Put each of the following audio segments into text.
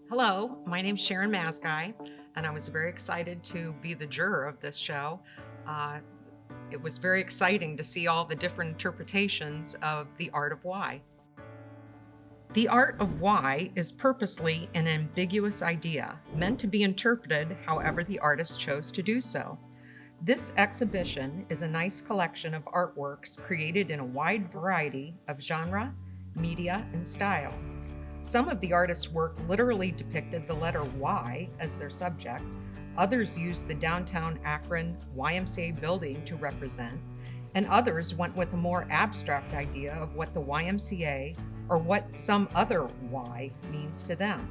Hello, my name's Sharon Masguy, and I was very excited to be the juror of this show. Uh, it was very exciting to see all the different interpretations of the art of why. The art of why is purposely an ambiguous idea, meant to be interpreted however the artist chose to do so. This exhibition is a nice collection of artworks created in a wide variety of genre, media, and style. Some of the artists' work literally depicted the letter Y as their subject. Others used the downtown Akron YMCA building to represent, and others went with a more abstract idea of what the YMCA or what some other Y means to them.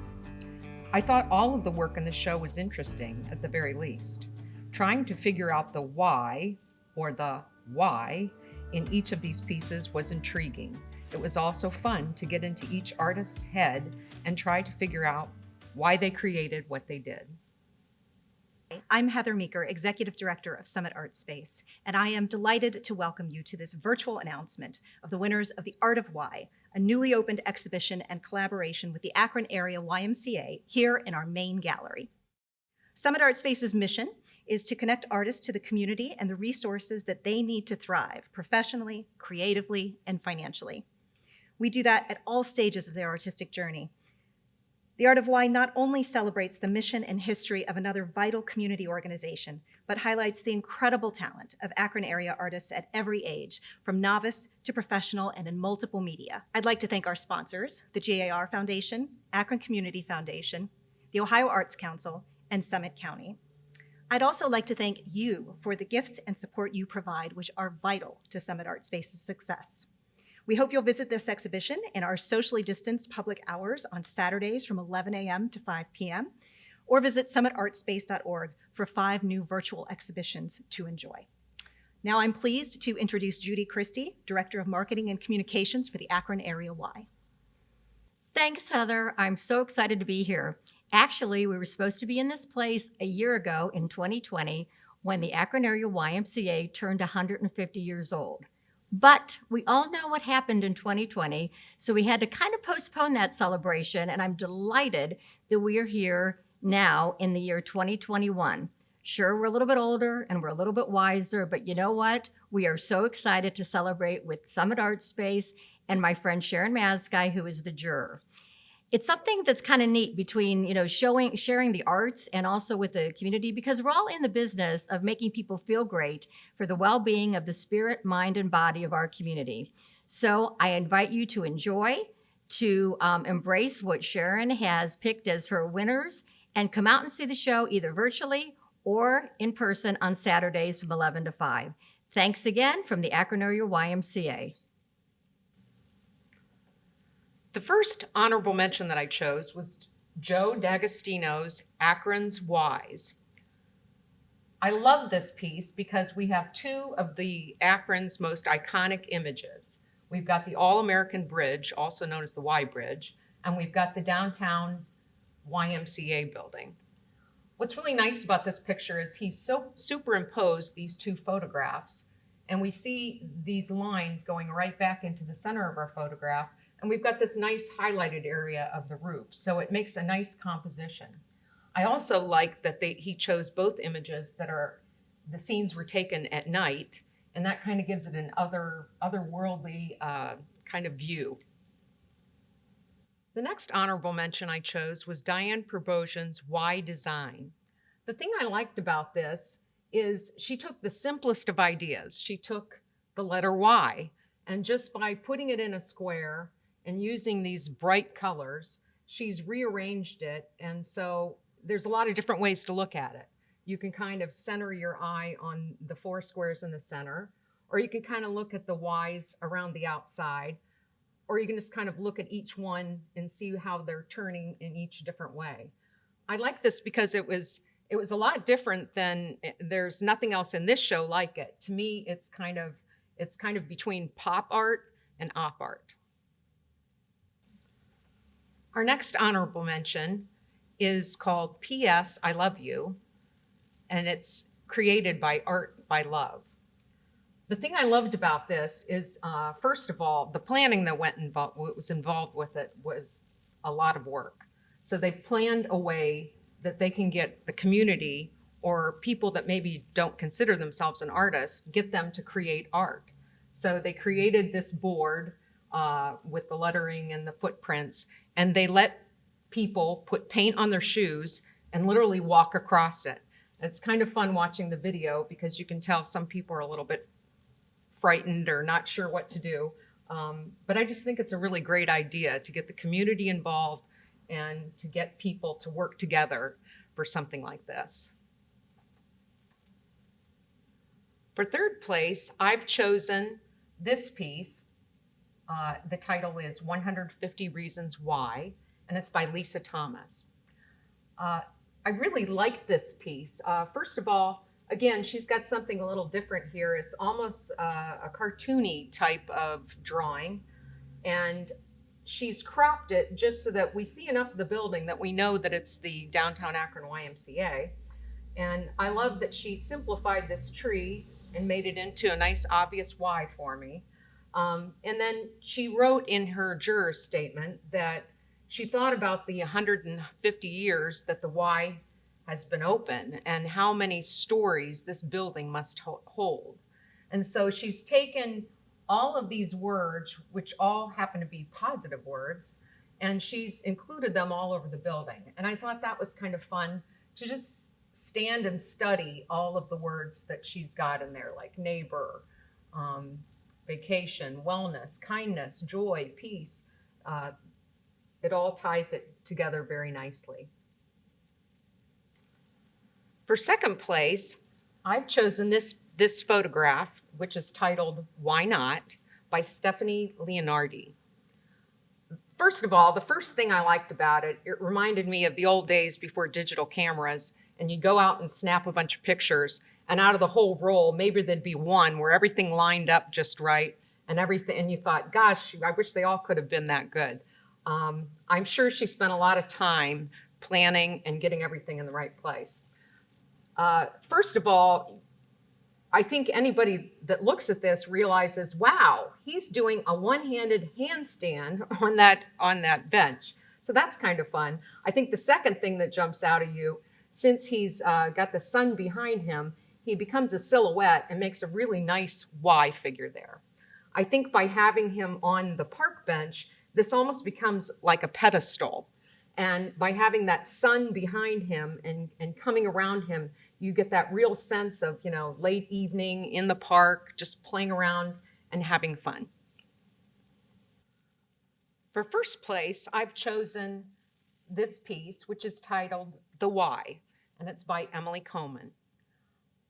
I thought all of the work in the show was interesting, at the very least. Trying to figure out the why or the why in each of these pieces was intriguing. It was also fun to get into each artist's head and try to figure out why they created what they did. I'm Heather Meeker, Executive Director of Summit Artspace, and I am delighted to welcome you to this virtual announcement of the winners of The Art of Why, a newly opened exhibition and collaboration with the Akron Area YMCA here in our main gallery. Summit Artspace's mission is to connect artists to the community and the resources that they need to thrive professionally, creatively, and financially. We do that at all stages of their artistic journey. The Art of Why not only celebrates the mission and history of another vital community organization, but highlights the incredible talent of Akron area artists at every age, from novice to professional and in multiple media. I'd like to thank our sponsors, the GAR Foundation, Akron Community Foundation, the Ohio Arts Council, and Summit County. I'd also like to thank you for the gifts and support you provide, which are vital to Summit Artspace's success. We hope you'll visit this exhibition in our socially distanced public hours on Saturdays from 11 a.m. to 5 p.m., or visit summitartspace.org for 5 new virtual exhibitions to enjoy. Now I'm pleased to introduce Judy Christie, Director of Marketing and Communications for the Akron Area Y. Thanks, Heather. I'm so excited to be here. Actually, we were supposed to be in this place a year ago in 2020 when the Akron Area YMCA turned 150 years old. But we all know what happened in 2020, so we had to kind of postpone that celebration, and I'm delighted that we are here now in the year 2021. Sure, we're a little bit older and we're a little bit wiser, but you know what? We are so excited to celebrate with Summit Artspace and my friend Sharon Masguy, who is the juror. It's something that's kind of neat between, sharing the arts and also with the community, because we're all in the business of making people feel great for the well-being of the spirit, mind, and body of our community. So I invite you to enjoy, to embrace what Sharon has picked as her winners, and come out and see the show either virtually or in person on Saturdays from 11 to 5. Thanks again from the Akron Area YMCA. The first honorable mention that I chose was Joe D'Agostino's Akron's Whys. I love this piece because we have 2 of the Akron's most iconic images. We've got the All-American Bridge, also known as the Y Bridge, and we've got the downtown YMCA building. What's really nice about this picture is he superimposed these 2 photographs, and we see these lines going right back into the center of our photograph. And we've got this nice highlighted area of the roof, so it makes a nice composition. I also like that he chose both images the scenes were taken at night, and that kind of gives it an otherworldly kind of view. The next honorable mention I chose was Diane Proboscian's Y Design. The thing I liked about this is she took the simplest of ideas. She took the letter Y, and just by putting it in a square and using these bright colors, she's rearranged it. And so there's a lot of different ways to look at it. You can kind of center your eye on the 4 squares in the center, or you can kind of look at the Ys around the outside, or you can just kind of look at each one and see how they're turning in each different way. I like this because it was a lot different than, there's nothing else in this show like it. To me, it's kind of between pop art and op art. Our next honorable mention is called P.S. I Love You, and it's created by Art by Love. The thing I loved about this is, first of all, the planning that was involved with it was a lot of work. So they planned a way that they can get the community or people that maybe don't consider themselves an artist, get them to create art. So they created this board with the lettering and the footprints, and they let people put paint on their shoes and literally walk across it. And it's kind of fun watching the video because you can tell some people are a little bit frightened or not sure what to do. But I just think it's a really great idea to get the community involved and to get people to work together for something like this. For third place, I've chosen this piece. The title is 150 Reasons Why, and it's by Lisa Thomas. I really like this piece. First of all, again, she's got something a little different here. It's almost a cartoony type of drawing, and she's cropped it just so that we see enough of the building that we know that it's the downtown Akron YMCA. And I love that she simplified this tree and made it into a nice obvious Y for me. And then she wrote in her juror statement that she thought about the 150 years that the Y has been open and how many stories this building must hold. And so she's taken all of these words, which all happen to be positive words, and she's included them all over the building. And I thought that was kind of fun to just stand and study all of the words that she's got in there, like neighbor, vacation, wellness, kindness, joy, peace. It all ties it together very nicely. For second place, I've chosen this photograph, which is titled Why Not, by Stephanie Leonardi. First of all, the first thing I liked about it, it reminded me of the old days before digital cameras, and you go out and snap a bunch of pictures, and out of the whole roll, maybe there'd be one where everything lined up just right, and everything, and you thought, gosh, I wish they all could have been that good. I'm sure she spent a lot of time planning and getting everything in the right place. First of all, I think anybody that looks at this realizes, wow, he's doing a one-handed handstand on that bench. So that's kind of fun. I think the second thing that jumps out at you, since he's got the sun behind him, he becomes a silhouette and makes a really nice Y figure there. I think by having him on the park bench, this almost becomes like a pedestal. And by having that sun behind him and coming around him, you get that real sense of, late evening in the park, just playing around and having fun. For first place, I've chosen this piece, which is titled The Why, and it's by Emily Coleman.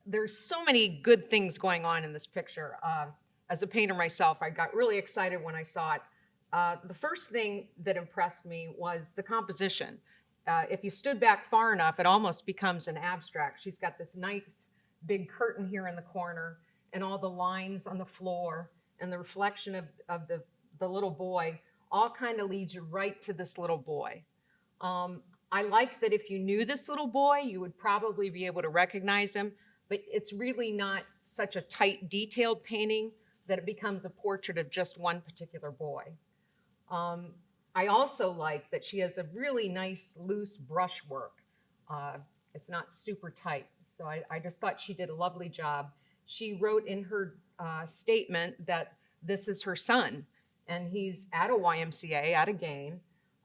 There's so many good things going on in this picture. As a painter myself, I got really excited when I saw it. The first thing that impressed me was the composition. If you stood back far enough, it almost becomes an abstract. She's got this nice big curtain here in the corner and all the lines on the floor and the reflection of the little boy all kind of leads you right to this little boy. I like that if you knew this little boy, you would probably be able to recognize him, but it's really not such a tight, detailed painting that it becomes a portrait of just one particular boy. I also like that she has a really nice loose brushwork. It's not super tight. So I just thought she did a lovely job. She wrote in her statement that this is her son and he's at a YMCA, at a game.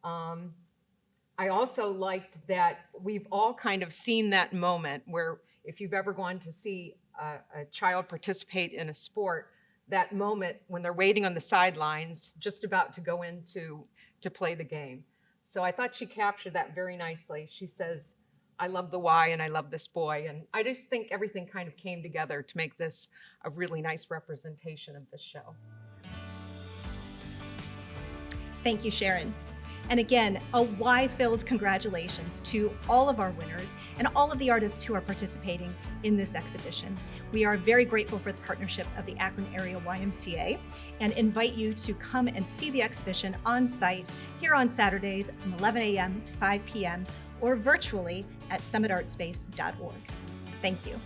I also liked that we've all kind of seen that moment where if you've ever gone to see a child participate in a sport, that moment when they're waiting on the sidelines, just about to go in to play the game. So I thought she captured that very nicely. She says, I love the Y and I love this boy. And I just think everything kind of came together to make this a really nice representation of the show. Thank you, Sharon. And again, a Y-filled congratulations to all of our winners and all of the artists who are participating in this exhibition. We are very grateful for the partnership of the Akron Area YMCA and invite you to come and see the exhibition on site here on Saturdays from 11 a.m. to 5 p.m. or virtually at summitartspace.org. Thank you.